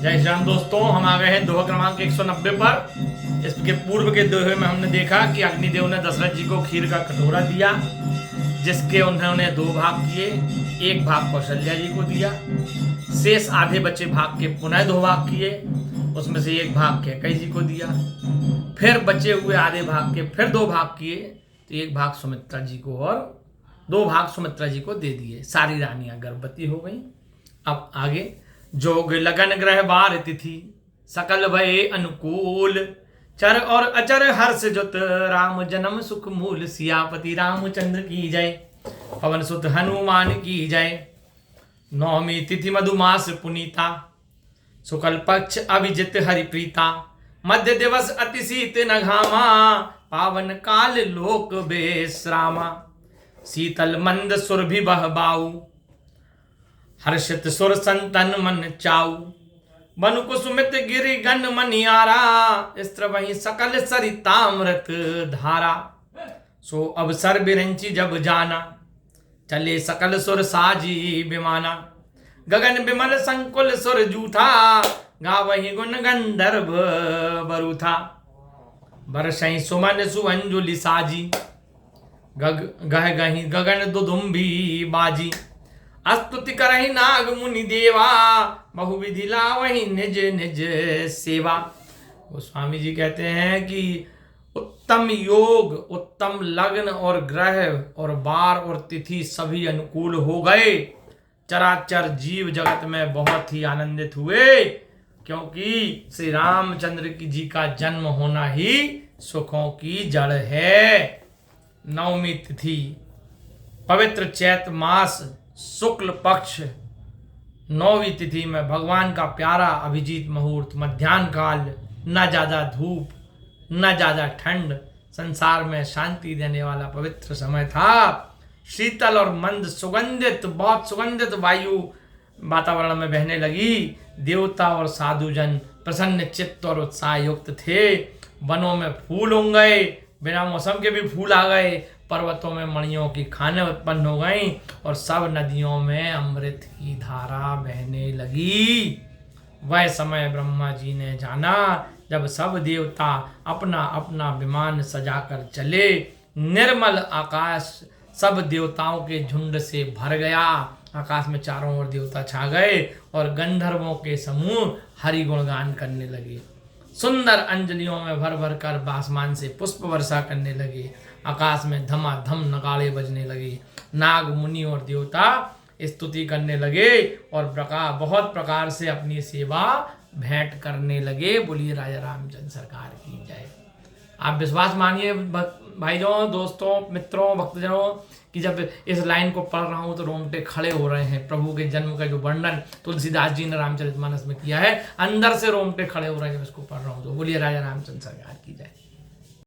जय श्री राम दोस्तों, हम आ गए हैं दोहा क्रमांक 190 पर। इसके पूर्व के दोहे में हमने देखा कि अग्निदेव ने दशरथ जी को खीर का कटोरा दिया, जिसके उन्होंने 2 भाग किए। एक भाग कौशल्या जी को दिया, शेष आधे बचे भाग के पुनः 2 भाग किए। उसमें से एक भाग कैकेयी जी को दिया, फिर बचे हुए आधे भाग के फिर 2 भाग किए, तो एक भाग सुमित्रा जी को और 2 भाग सुमित्रा जी को दे दिए। सारी रानियां गर्भवती हो गई। अब आगे, जोग लगन ग्रह बार तिथि सकल भय अनुकूल, चर और अचर हर्ष जुत राम जन्म सुख मूल। सियापति रामचंद्र की जय, पवन सुत हनुमान की जय। नवमी तिथि मधुमास पुनीता, शुक्ल पक्ष अभिजित हरिप्रीता। मध्य दिवस अति शीत न घामा, पावन काल लोक बेश्रामा। शीतल मंद सुरभि बह बाऊ, हर्षित सुर संतन मन चाऊ। बनु कुसुमित गिरि गण मनियारा, स्त्र वही सकल सरितामृत धारा। सो अवसर बिरंची जब जाना, चले सकल सुर साजी विमाना। गगन बिमल संकुल सुर जूठा, गावहि गुण गंधर्व बरूथा। बरसई सुमन सुअंजुलि साजी, गह गही गगन दुदुम्भी बाजी। स्तुति करहि नाग मुनि देवा, बहुविधि लावहि निज निज सेवा। गोस्वामी जी कहते हैं कि उत्तम योग, उत्तम लग्न और ग्रह और बार और तिथि सभी अनुकूल हो गए। चराचर जीव जगत में बहुत ही आनंदित हुए, क्योंकि श्री रामचंद्र जी का जन्म होना ही सुखों की जड़ है। नवमी तिथि पवित्र चैत मास शुक्ल पक्ष 9वीं तिथि में भगवान का प्यारा अभिजीत मुहूर्त, मध्याह्न काल, न ज्यादा धूप न ज्यादा ठंड, संसार में शांति देने वाला पवित्र समय था। शीतल और मंद सुगंधित, बहुत सुगंधित वायु वातावरण में बहने लगी। देवता और साधुजन प्रसन्न चित्त और उत्साह युक्त थे। वनों में फूल उग गए, बिना मौसम के भी फूल आ गए। पर्वतों में मणियों की खानें उत्पन्न हो गईं और सब नदियों में अमृत की धारा बहने लगी। वह समय ब्रह्मा जी ने जाना जब सब देवता अपना अपना विमान सजाकर चले। निर्मल आकाश सब देवताओं के झुंड से भर गया। आकाश में चारों ओर देवता छा गए और गंधर्वों के समूह हरि गुणगान करने लगे। सुंदर अंजलियों में भर भर कर आसमान से पुष्प वर्षा करने लगे। आकाश में धमाधम नगाड़े बजने लगे। नाग मुनि और देवता स्तुति करने लगे और बहुत प्रकार से अपनी सेवा भेंट करने लगे। बोलिए राजा रामचंद्र सरकार की जय। आप विश्वास मानिए भाइयों, दोस्तों, मित्रों, भक्तजनों, कि जब इस लाइन को पढ़ रहा हूँ तो रोंगटे खड़े हो रहे हैं। प्रभु के जन्म का जो वर्णन तुलसीदास जी ने रामचरितमानस में किया है, अंदर से रोंगटे खड़े हो रहे हैं जब इसको पढ़ रहा हूँ तो। बोलिए राजा रामचंद्र सरकार की जय।